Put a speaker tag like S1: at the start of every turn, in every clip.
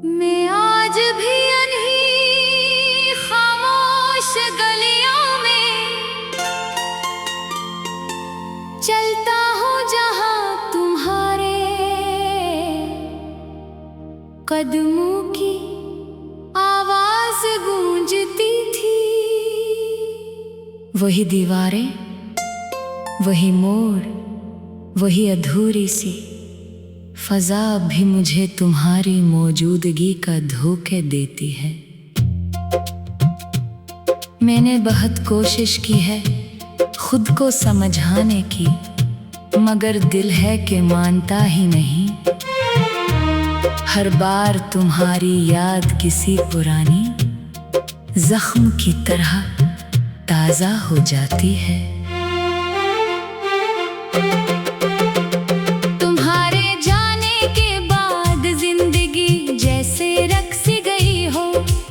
S1: मैं आज भी अनही खामोश गलियों में चलता हूँ जहाँ तुम्हारे कदमों की आवाज गूंजती थी। वही दीवारें, वही मोड़, वही अधूरी सी फजा भी मुझे तुम्हारी मौजूदगी का धोखे देती है। मैंने बहुत कोशिश की है खुद को समझाने की, मगर दिल है कि मानता ही नहीं। हर बार तुम्हारी याद किसी पुरानी जख्म की तरह ताज़ा हो जाती है।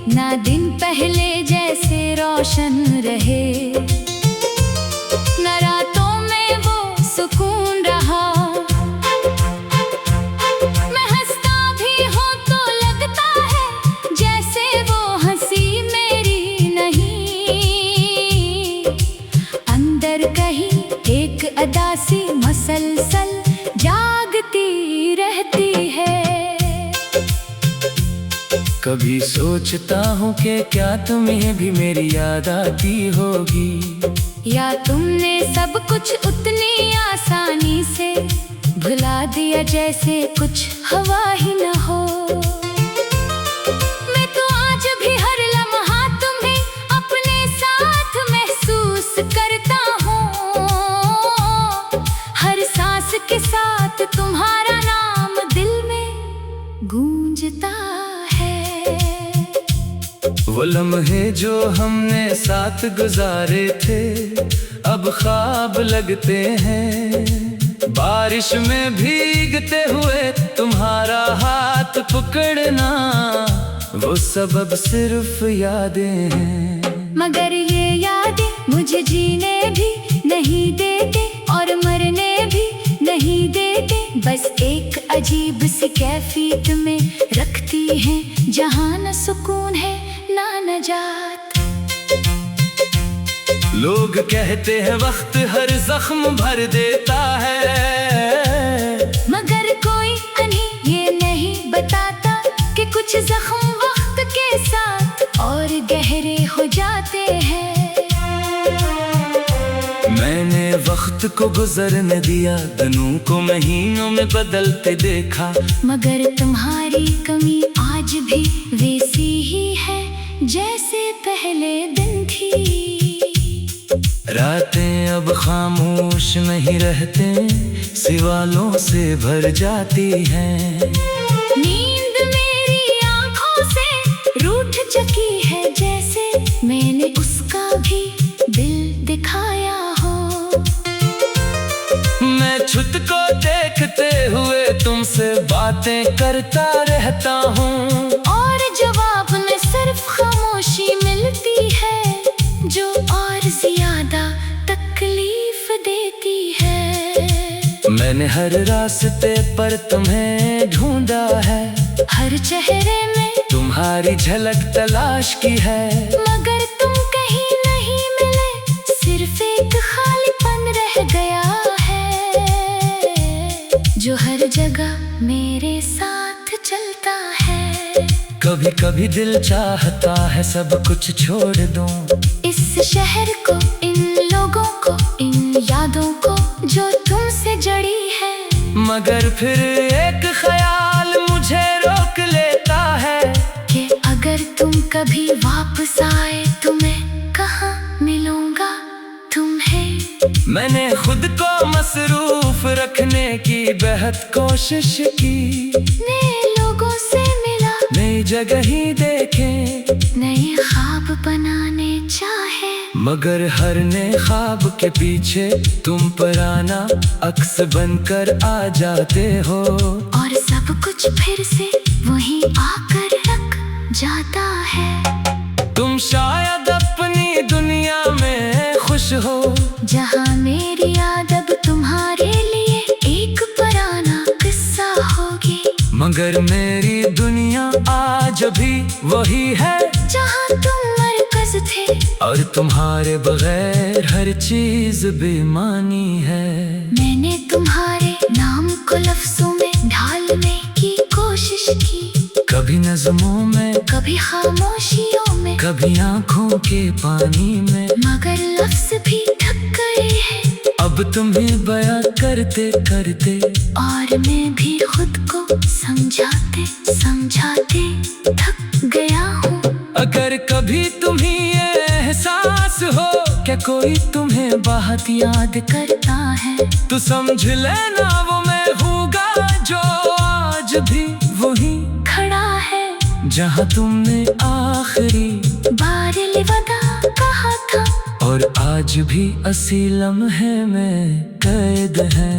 S1: ना दिन पहले जैसे रोशन रहे, ना रातों में वो सुकून रहा। मैं हंसता भी हूँ तो लगता है जैसे वो हंसी मेरी नहीं। अंदर कहीं एक अदा सी मसलसल जागती रहती है।
S2: कभी सोचता हूँ कि क्या तुम्हें भी मेरी याद आती होगी,
S1: या तुमने सब कुछ उतनी आसानी से भुला दिया जैसे कुछ हवा ही न हो। मैं तो आज भी हर लम्हा तुम्हें अपने साथ महसूस करता हूँ। हर सांस के साथ तुम्हारा नाम दिल में गूंजता है।
S2: वो लम्हे जो हमने साथ गुजारे थे अब ख्वाब लगते हैं। बारिश में भीगते हुए तुम्हारा हाथ पकड़ना वो सब अब सिर्फ यादें हैं।
S1: मगर ये यादें मुझे जीने भी नहीं देते और मरने भी नहीं देते। बस एक अजीब सी कैफियत में रखती हैं, जहाँ न सुकून है ना नजात।
S2: लोग कहते हैं वक्त हर जख्म भर देता है,
S1: मगर कोई नहीं ये नहीं बताता कि कुछ जख्म वक्त के साथ और गहरे हो जाते हैं।
S2: मैंने वक्त को गुजरने दिया, दिनों को महीनों में बदलते देखा,
S1: मगर तुम्हारी कमी आज भी वैसी ही है जैसे पहले दिन थी।
S2: रातें अब खामोश नहीं रहते, सवालों से भर जाती हैं।
S1: नींद मेरी आंखों से रूठ चुकी है, जैसे मैंने उसका भी दिल दिखाया हो।
S2: मैं खुद को देखते हुए तुमसे बातें करता रहता हूँ,
S1: और जवाब में सिर्फ खामोशी मिलती है जो और ज्यादा तकलीफ देती है।
S2: मैंने हर रास्ते पर तुम्हें ढूंढा है,
S1: हर चेहरे में
S2: तुम्हारी झलक तलाश की है,
S1: मगर तुम कहीं नहीं मिले, सिर्फ एक खालीपन रह गया है जो हर जगह मेरे साथ चलता है।
S2: कभी कभी दिल चाहता है सब कुछ छोड़ दूं,
S1: इस शहर को, इन लोगों को, इन यादों को जो तुमसे जड़ी है।
S2: मगर फिर एक ख्याल मुझे रोक लेता है
S1: कि अगर तुम कभी वापस आए तो मैं कहाँ मिलूंगा तुम्हें।
S2: मैंने खुद को मसरूफ रखने की बेहद कोशिश की,
S1: नए लोगों से मिला,
S2: नई जगह ही देखे,
S1: नए ख्वाब बनाने चाहे,
S2: मगर हर नए ख्वाब के पीछे तुम पुराना अक्स बनकर आ जाते हो,
S1: और सब कुछ फिर से वहीं आकर रख जाता है।
S2: तुम शायद अपनी दुनिया में खुश हो,
S1: जहाँ मेरी याद अब तुम्हारे लिए एक पुराना किस्सा होगी।
S2: मगर मेरी दुनिया आज भी वही है
S1: जहाँ तुम मरकज थे
S2: और तुम्हारे बगैर हर चीज बेमानी है।
S1: मैंने तुम्हारे नाम को लफ्जों में ढालने की कोशिश की,
S2: कभी नज़मों में,
S1: कभी खामोशियों में,
S2: कभी आंखों के पानी में,
S1: मगर लफ्ज भी थक गए हैं
S2: अब तुम्हें बयां करते करते।
S1: और मैं भी खुद को समझाते समझाते थक गया हूँ।
S2: अगर कभी तुम्हें ये एहसास हो क्या कोई तुम्हें बहुत याद
S1: करता है
S2: तो समझ लेना वो मैं हूँगा जो आज भी वही
S1: खड़ा है
S2: जहाँ तुमने आखिरी
S1: बार अलविदा कहा था।
S2: और आज भी असी लम्हे में कैद है।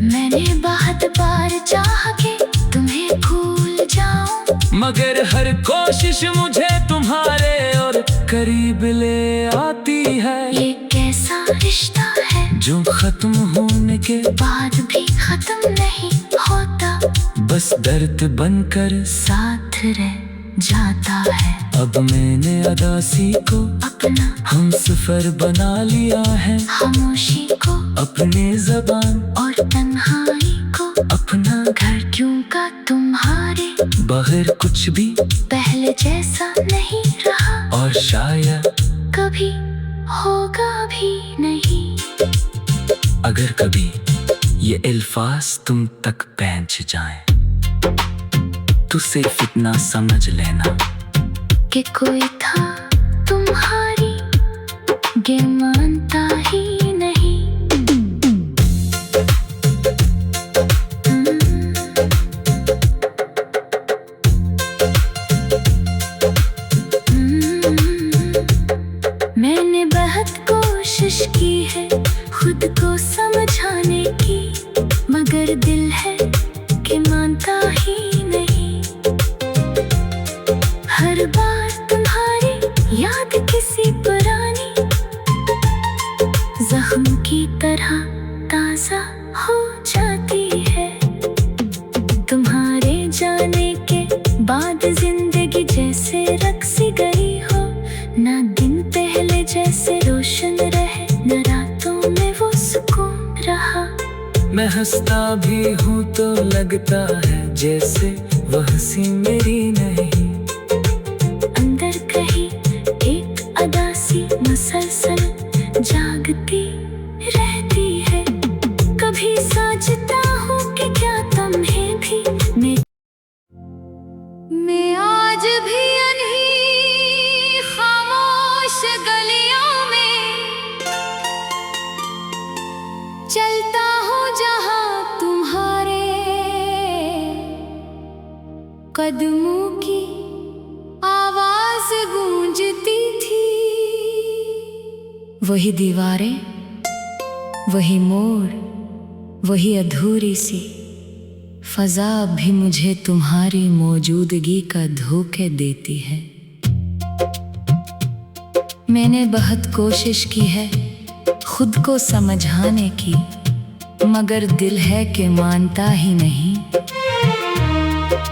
S1: मैंने बहुत बार चाहा कि तुम्हें भूल जाऊं,
S2: मगर हर कोशिश मुझे तुम्हारे और करीब ले आती है।
S1: ये कैसा रिश्ता है
S2: जो खत्म होने के
S1: बाद भी खत्म नहीं होता,
S2: बस दर्द बनकर
S1: साथ रह जाता है।
S2: अब मैंने अदासी को
S1: अपना
S2: हमसफर बना लिया है,
S1: खामोशी को
S2: अपने जबान
S1: और तन्हाई को
S2: अपना
S1: घर क्यों का तुम्हारे
S2: बगैर कुछ भी
S1: पहले जैसा नहीं रहा
S2: और शायद
S1: कभी होगा भी नहीं।
S2: अगर कभी ये अल्फाज तुम तक पहुंच जाएं तो सिर्फ इतना समझ लेना
S1: कि कोई था तुम्हारी गे मानता ही नहीं। मैंने बहुत कोशिश की है खुद को समझाने की, मगर दिल है कि मानता ही नहीं। हर बार तुम्हारी याद किसी पुरानी जख्म की तरह ताजा हो जाती है। तुम्हारे जाने के बाद जिंदगी जैसे रक्सी गई हो, ना दिन पहले जैसे रोशन रहे, न रातों में वो सुकून रहा।
S2: मैं हंसता भी हूँ तो लगता है जैसे वह हंसी मेरी नहीं।
S1: अंदर कहीं एक अदासी मुसलसल जागती रहती है। कभी सोचता हूँ कि क्या तुम्हें भी मैं आज भी अनही खामोश गलियों में चलता हूँ जहाँ तुम्हारे कदमों की आवाज गूंजती थी। वही दीवारें, वही मोड़, वही अधूरी सी फजा भी मुझे तुम्हारी मौजूदगी का धोखे देती है। मैंने बहुत कोशिश की है खुद को समझाने की, मगर दिल है कि मानता ही नहीं।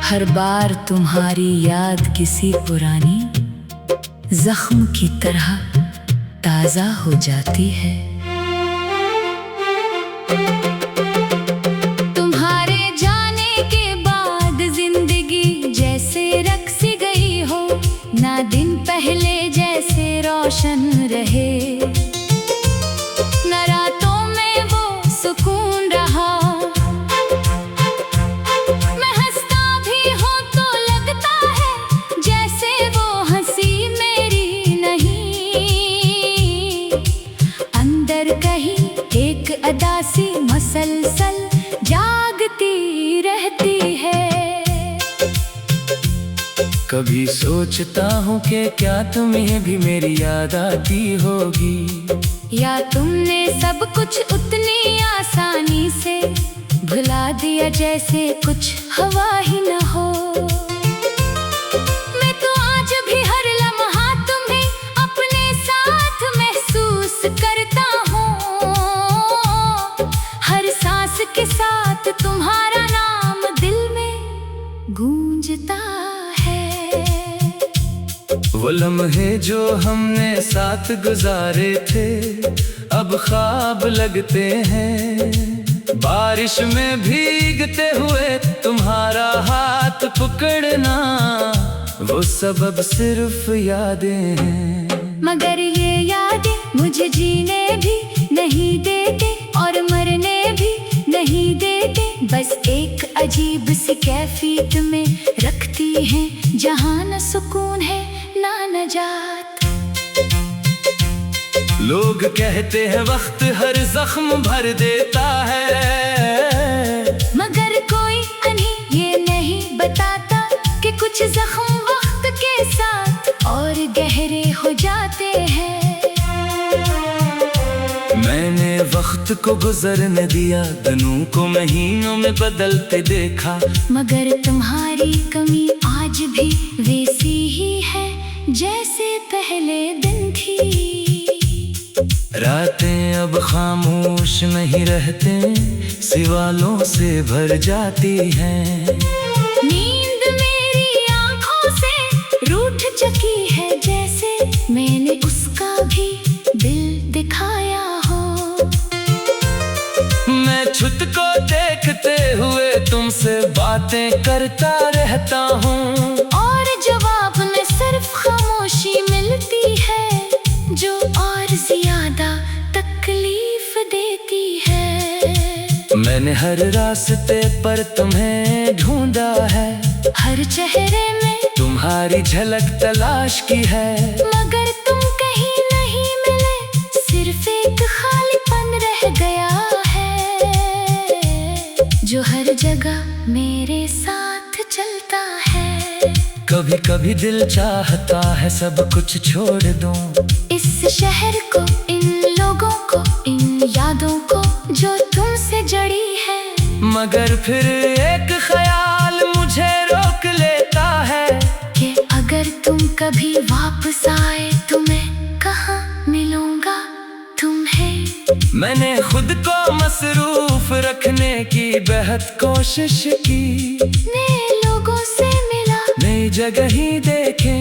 S1: हर बार तुम्हारी याद किसी पुरानी जख्म की तरह ताजा हो जाती है। तुम्हारे जाने के बाद जिंदगी जैसे रक्सी गई हो, ना दिन पहले जैसे रोशन रहे, न रातों में वो सुकून रहा। मैं हंसता भी हूँ तो लगता है जैसे वो हंसी मेरी नहीं। अंदर कहीं एक अदासी मसलसल जागती रहती है।
S2: कभी सोचता हूँ कि क्या तुम्हें भी मेरी याद आती होगी,
S1: या तुमने सब कुछ उतनी आसानी से भुला दिया जैसे कुछ हवा ही न हो। मैं तो आज भी हर लम्हा तुम्हें अपने साथ महसूस करता हूँ। हर सांस के साथ तुम्हारा नाम दिल में गूंजता है।
S2: वो लम्हे जो हमने साथ गुजारे थे अब ख्वाब लगते हैं। बारिश में भीगते हुए तुम्हारा हाथ पकड़ना वो सब अब सिर्फ यादें हैं।
S1: मगर ये यादें मुझे जीने भी नहीं देते और मरने भी नहीं देते। बस एक अजीब सी कैफियत में रखती हैं जहाँ न सुकून है ना नजात।
S2: लोग कहते हैं वक्त हर जख्म भर देता है,
S1: मगर कोई नहीं ये नहीं बताता कि कुछ जख्म वक्त के साथ और गहरे हो जाते हैं।
S2: मैंने वक्त को गुजरने दिया, दिनों को महीनों में बदलते देखा,
S1: मगर तुम्हारी कमी आज भी वैसी ही है जैसे पहले दिन थी।
S2: रातें अब खामोश नहीं रहते, सवालों से भर जाती हैं।
S1: नींद मेरी आंखों से रूठ चुकी है जैसे मैंने उसका भी दिल दिखाया हो।
S2: मैं खुद को देखते हुए तुमसे बातें करता रहता हूँ
S1: और जवाब में सिर्फ खामोशी मिलती है जो और ज्यादा तकलीफ देती है।
S2: मैंने हर रास्ते पर तुम्हें ढूंढा है,
S1: हर चेहरे में
S2: तुम्हारी झलक तलाश की है,
S1: मगर तुम कहीं नहीं मिले, सिर्फ एक खालीपन रह गया है जो हर जगह मेरे साथ चलता है।
S2: कभी कभी दिल चाहता है सब कुछ छोड़ दूं,
S1: इस शहर को, इन लोगों को, इन यादों को जो तुमसे जड़ी है,
S2: मगर फिर एक ख्याल मुझे रोक लेता है
S1: कि अगर तुम कभी वापस आए तो मैं कहाँ मिलूंगा तुम्हें।
S2: मैंने खुद को मसरूफ रखने की बेहद कोशिश की,
S1: नए लोगों से मिला,
S2: नई जगह ही देखे,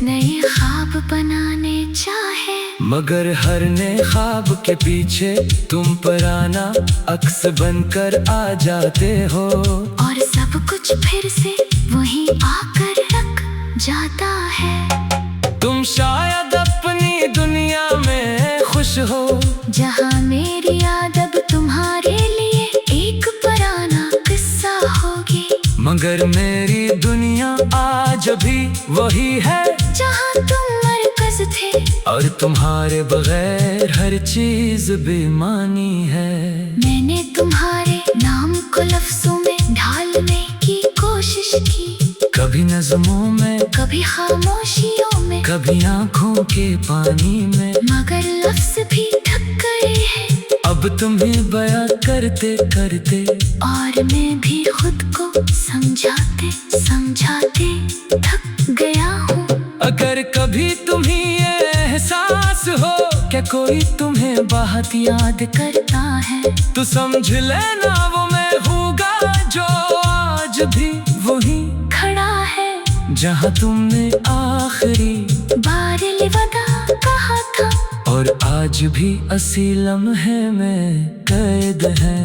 S1: नए ख्वाब बनाने चाहे,
S2: मगर हर नए ख्वाब के पीछे तुम पुराना अक्स बनकर आ जाते हो
S1: और सब कुछ फिर से वहीं आकर रख जाता है।
S2: तुम शायद अपनी दुनिया में खुश हो
S1: जहाँ मेरी याद अब तुम्हारे लिए एक पुराना किस्सा होगी,
S2: मगर मेरी दुनिया आज भी वही है
S1: जहाँ तुम मरकज थे
S2: और तुम्हारे बगैर हर चीज बेमानी है।
S1: मैंने तुम्हारे नाम को लफ्जों में ढालने की कोशिश की,
S2: कभी नज़मों में,
S1: कभी खामोशियों में,
S2: कभी आंखों के पानी में,
S1: मगर लफ्ज भी थक गए हैं
S2: अब तुम्हें बयां करते करते,
S1: और मैं भी खुद को समझाते समझाते थक गया हूँ।
S2: अगर कभी तुम्हें ये एहसास हो क्या कोई तुम्हें बहुत याद
S1: करता है
S2: तो समझ लेना वो मैं हूँगा जो आज भी वही
S1: खड़ा है
S2: जहाँ तुमने आखिरी
S1: बार अलविदा कहा था,
S2: और आज भी असी लम्हे में कैद है।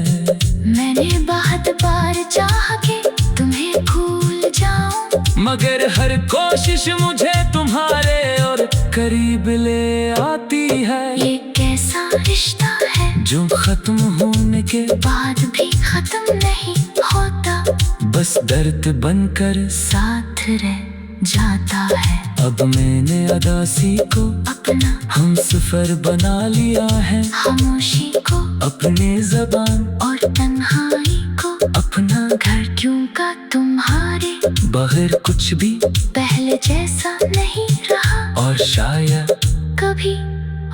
S1: मैंने बहुत बार चाहा कि तुम्हें भूल जाऊं,
S2: मगर हर कोशिश मुझे तुम्हारे और करीब ले आती है।
S1: ये कैसा रिश्ता है
S2: जो खत्म होने के
S1: बाद भी खत्म नहीं होता,
S2: बस दर्द बनकर
S1: साथ रह जाता है।
S2: अब मैंने अदासी को
S1: अपना
S2: हम सफर बना लिया है,
S1: खामोशी को
S2: अपने जबान
S1: और तन्हाई को
S2: अपना
S1: घर, क्यों का तुम्हारे
S2: बगैर कुछ भी
S1: पहले जैसा नहीं रहा
S2: और शायद
S1: कभी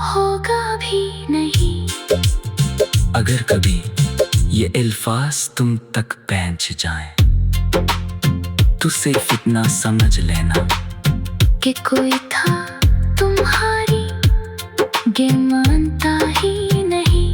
S1: होगा भी नहीं।
S2: अगर कभी ये अल्फाज तुम तक पहुंच जाएं तो सिर्फ इतना समझ लेना
S1: कि कोई था तुम्हारी गे मानता ही नहीं।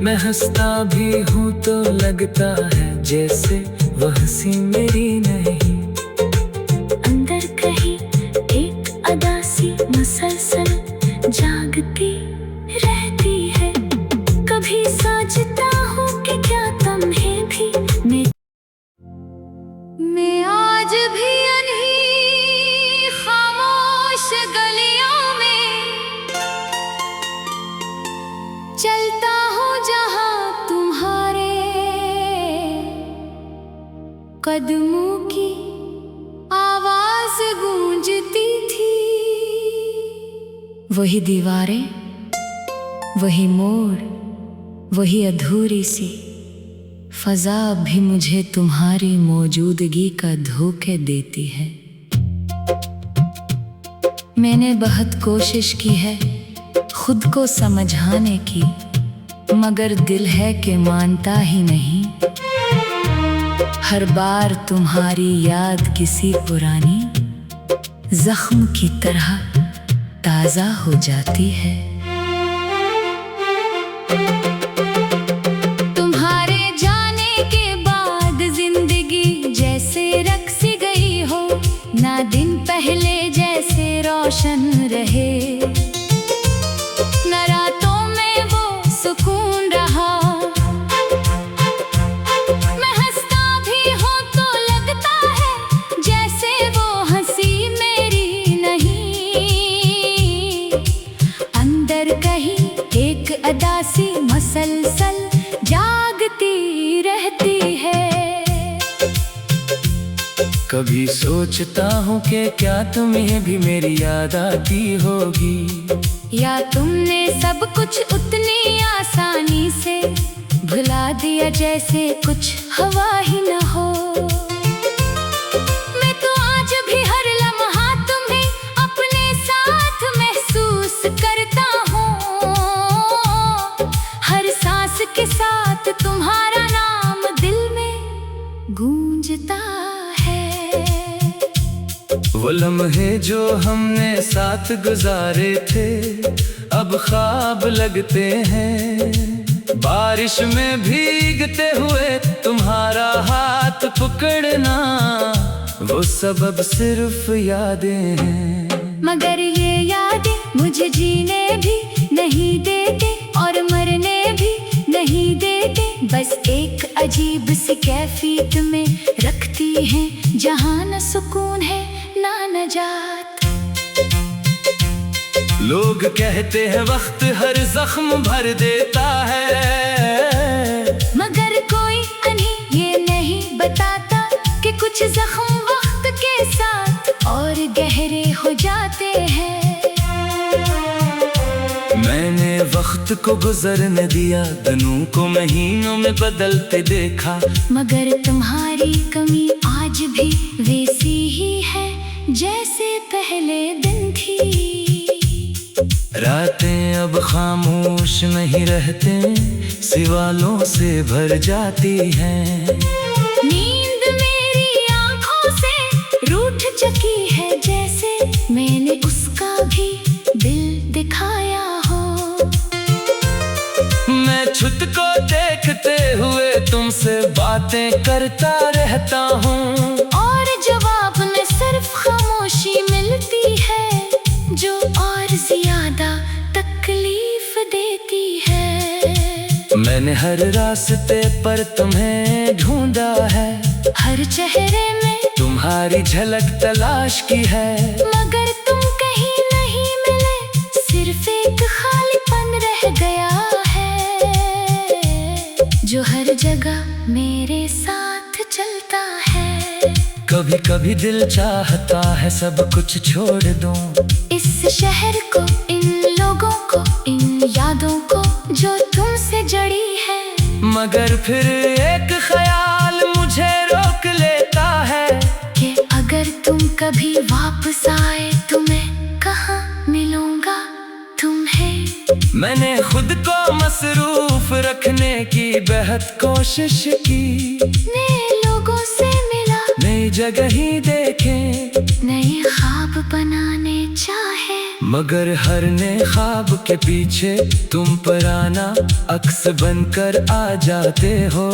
S2: मैं हंसता भी हूँ तो लगता है जैसे वह हंसी मेरी नहीं।
S1: अंदर कहीं एक अदा सी मुसलसल जागती रहती है। कभी सोचता हूँ कि क्या तुम्हें भी मैं आज भी अनही खामोश गलियों में चलता हूँ जहाँ तुम्हारे कदमों की आवाज गूंजती थी। वही दीवारें, वही मोड़, वही अधूरी सी फजा भी मुझे तुम्हारी मौजूदगी का धोखे देती है। मैंने बहुत कोशिश की है खुद को समझाने की, मगर दिल है कि मानता ही नहीं। हर बार तुम्हारी याद किसी पुरानी जख्म की तरह ताज़ा हो जाती है। तुम्हारे जाने के बाद जिंदगी जैसे रक्सी गई हो, ना दिन पहले जैसे रोशन रहे, न रातों में वो सुकून रहा। मैं हंसता भी हूँ तो लगता है जैसे वो हंसी मेरी नहीं। अंदर कहीं एक अदा सी मुसलसल जागती रहती है।
S2: कभी सोचता हूँ कि क्या तुम्हें भी मेरी याद आती होगी,
S1: या तुमने सब कुछ उतनी आसानी से भुला दिया जैसे कुछ हवा ही न हो। मैं तो आज भी हर लम्हा तुम्हें अपने साथ महसूस करता हूँ। हर सांस के साथ तुम्हारा नाम दिल में गूंजता है।
S2: वो लम्हे जो हमने साथ गुजारे थे अब ख्वाब लगते हैं। बारिश में भीगते हुए तुम्हारा हाथ पकड़ना वो सब अब सिर्फ यादें हैं।
S1: मगर ये यादें मुझे जीने भी नहीं देते और मरने भी नहीं देते। बस एक अजीब सी कैफियत में रखती हैं, जहाँ न सुकून है ना नजात।
S2: लोग कहते हैं वक्त हर जख्म भर देता है,
S1: मगर कोई नहीं ये नहीं बताता कि कुछ जख्म वक्त के साथ और गहरे हो जाते हैं।
S2: मैंने वक्त को गुजरने दिया, दिनों को महीनों में बदलते देखा,
S1: मगर तुम्हारी कमी आज भी वैसी ही है जैसे पहले दिन थी।
S2: रातें अब खामोश नहीं रहते, सवालों से भर जाती हैं।
S1: नींद मेरी आंखों से रूठ चुकी है, जैसे मैंने उसका भी दिल दिखाया हो।
S2: मैं खुद को देखते हुए तुमसे बातें करता रहता हूँ,
S1: और जवाब में सिर्फ खामोशी मिलती है जो और ज्यादा तकलीफ देती है।
S2: मैंने हर रास्ते पर तुम्हें ढूंढा है,
S1: हर चेहरे में
S2: तुम्हारी झलक तलाश की है,
S1: मगर तुम कहीं नहीं मिले, सिर्फ एक खालीपन रह गया है जो हर जगह मेरे साथ चलता है।
S2: कभी कभी दिल चाहता है सब कुछ छोड़ दूं,
S1: इस शहर को, इन लोगों को, इन यादों को जो तुमसे जड़ी है,
S2: मगर फिर एक ख्याल मुझे रोक लेता है
S1: कि अगर तुम कभी वापस आए तो मैं कहाँ मिलूंगा तुम्हें।
S2: मैंने खुद को मसरूफ रखने की बेहद कोशिश की,
S1: नए लोगों से मिला,
S2: नई जगह ही देखे,
S1: नए ख्वाब बनाने चाहे,
S2: मगर हर नए ख्वाब के पीछे तुम पराना अक्स बनकर आ जाते हो।